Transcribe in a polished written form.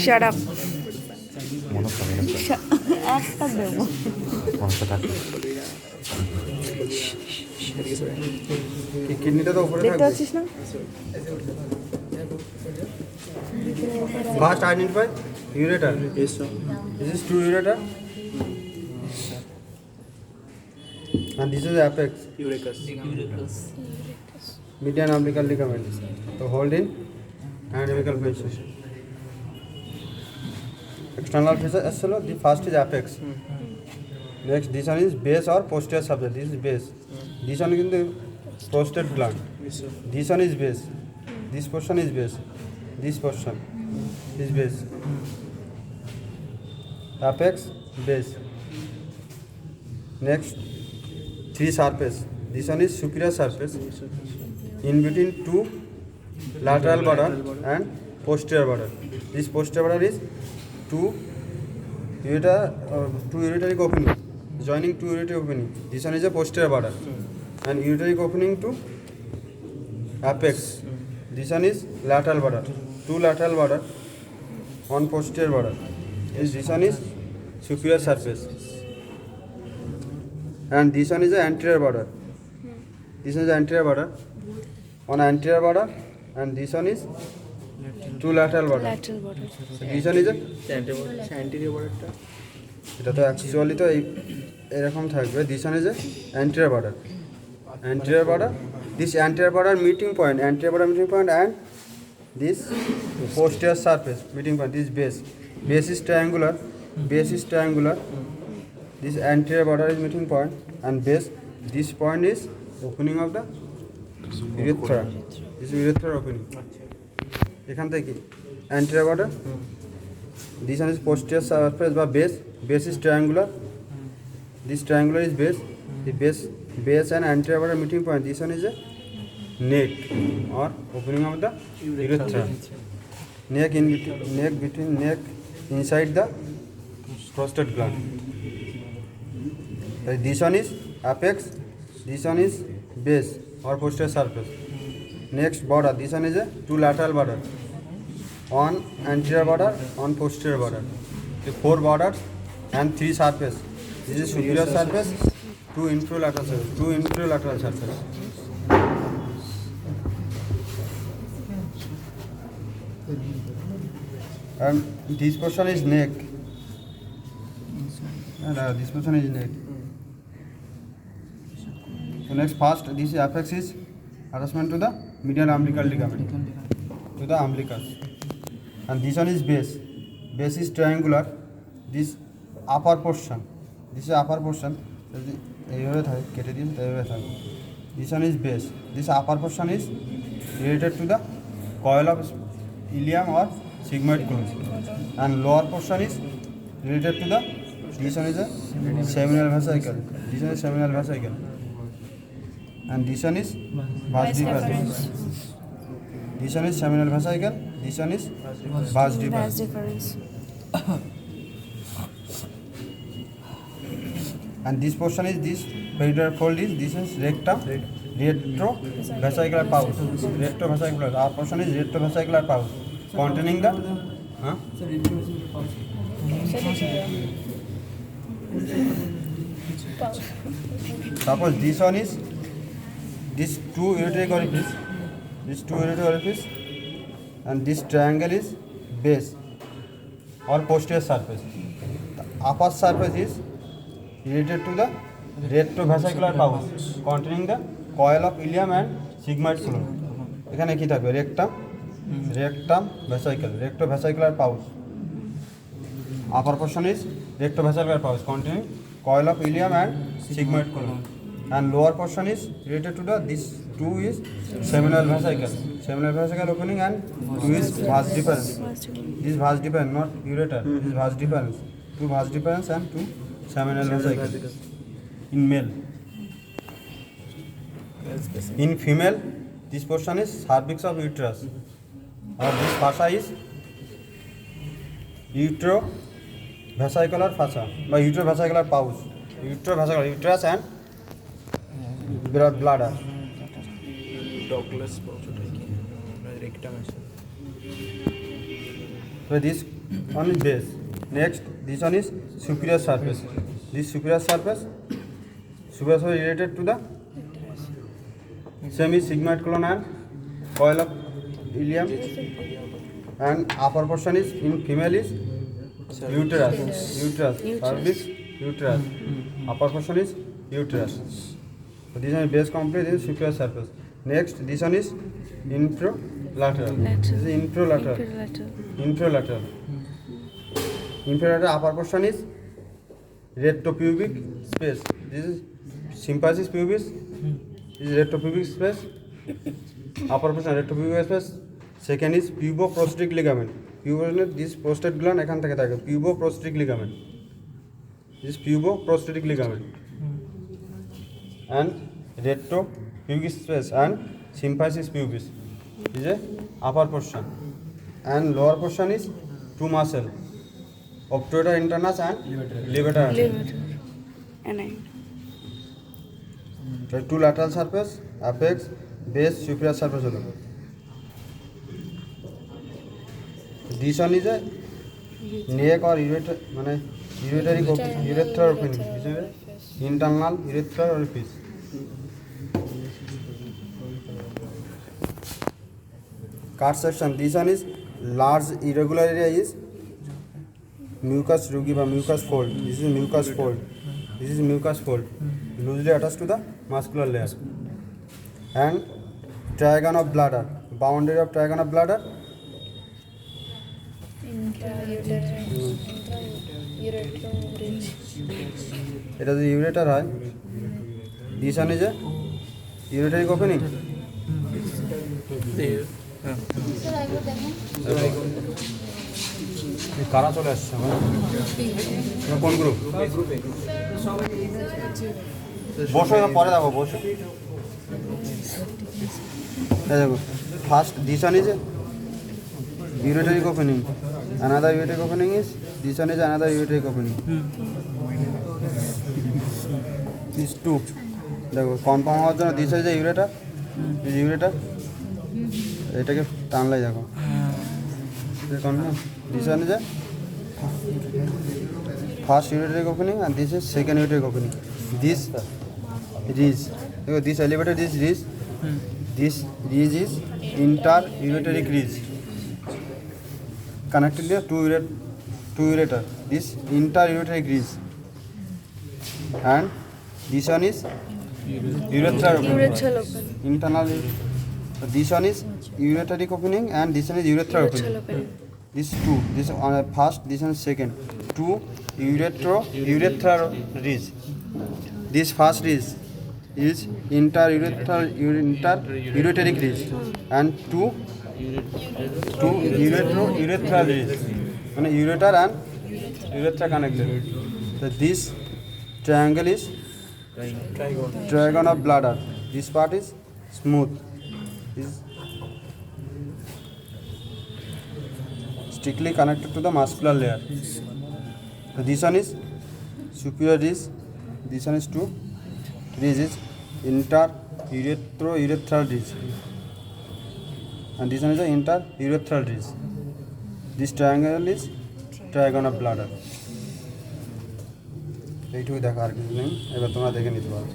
Shut up. একটা দেবো। কিডনিটা তো উপরে দেখতে থাকবে। পাচ্ছিস না? First identify ureter. Yes, sir. This is true ureter. And this is apex. Uricus. Median umbilical ligament. So hold in and umbilical position. External face solo. The first is apex. Next, this one is base or posterior subject. This is base. This one is the prostate gland. Yes, sir. This one is base. This portion is base. This portion is base. Apex, base. Next, three surface. This one is superior surface. In between two lateral border and posterior border. This posterior border is two ureteric opening, joining two ureteric opening. This one is a posterior border and ureteric opening to apex. This one is lateral border, two lateral border on posterior border. This one is superior surface and this one is the anterior border. This is the anterior border on anterior border and this one is two lateral border. Lateral border. This one is a Anterior border. এটা তো actually তো এরকম থাকবে। This one is anterior border, anterior border, this anterior border meeting point, anterior border meeting point and this posterior surface meeting point, this base, base is triangular, base is triangular, this anterior border is meeting point and base, this point is opening of the urethra, this is urethra opening. এখান থেকে anterior border, this one is posterior surface বা base, base is triangular, this triangular is base, the base and anterior border meeting point, this one is a neck or opening of the urethra, neck inside the prostate gland. This one is apex, this one is base or posterior surface. Next border, this one is a two lateral border on anterior border, on posterior border. The four borders and three surface. This is superior surface, two infralateral surface. And this portion is neck. This portion is neck. So next, first, this apex is attachment to the medial umbilical ligament, to the umbilicus. And this one is base. Base is triangular. This upper portion. This is upper portion. This one is base. This upper portion is related to the coil of ilium or sigmoid column. And lower portion is related to the, this one is a seminal vesicle. This one is seminal vesicle. And this one is vas deferens. This one is seminal vesicle. This one is vas Vas deferens. deferens. And this portion is this peridural fold is, this is rectum, retrovesicular pouch. Retrovesicular. Our portion is retrovesicular pouch containing the suppose this one is this two ureteric orifice, and this triangle is base or posterior surface. The upper surface is related to the retrovesicular pouch containing the coil of ilium and sigmoid column. এখানে কি থাকবে? rectum retrovesicular pouch. Upper portion is retrovesicular pouch containing coil of ilium and sigmoid column. And lower portion is related to the, this two is seminal vesicle opening and two is vas deferens. This vas deferens, not ureter. This is vas deferens. Two vas deferens and two seminal vesicle in male. In female, this portion is cervix of uterus, or this fascia is utero-vesicular fascia by utero-vesicular pouch, uterus and bladder. Douglas পাউচটা কি rectum আছে So this one is base. Next, this one is superior surface. This superior surface related to the same is sigmoid colon and coil of ileum, and upper portion is in female is uterus, cervix, uterus. Upper portion is uterus. So this one is base complete. This is superior surface. Next, this one is infralateral. This is infralateral. Infralateral upper portion is retropubic space. This is symphysis pubis. This is retropubic space. Upper portion retropubic space. Second is puboprostatic ligament. This prostate gland এখান থেকে থাকে puboprostatic ligament. This puboprostatic ligament. And retropubic space and symphysis pubis is a upper portion. And lower portion is two muscle, obturator internus and levator. So two lateral surface, apex, base, superior surface হলো. This one is a neck or ureter, মানে urethral opening. This is internal urethral orifice. Cut section. This one is large irregular area is mucus rugi বা mucus fold. This is mucus fold. This is mucus fold. Loosely attached to the muscular layer. And trigon of bladder. Boundary of trigon of bladder. এটা যদি ureter হয়, this one is a ureteric opening. কারা চলে আসছে কোন group? বসো, পরে দেখো, বসো। দেখো, first this one is a ureteric opening. Another ureteric opening is this one is another ureteric opening. These two. দেখো, কনফার্ম হওয়ার জন্য this is a ureter. This ureter. এটাকে টানলাই দেখো। This one is a first ureteric opening and this is second ureteric opening. This ridge, this elevator, this ridge is interureteric ridge connected to two ureter. This interureteric ridge, and this one is urethral opening. Internal. This one is ureteric opening and this one is urethral opening. This two, this first, this one is second. Two urethral ridge. This first ridge is interureteric ridge and two urethral ridge. And ureter and urethra connected. So this triangle is trigon of bladder. This part is smooth. Is strictly connected to the muscular layer. So this one is superior ridge. This one is two. This is interuretral ridge. And this one is the interurethral ridge. This triangle is trigon of bladder. এইটুকুই দেখা আর কিছু নেই, এবার তোমরা দেখে নিতে পারো।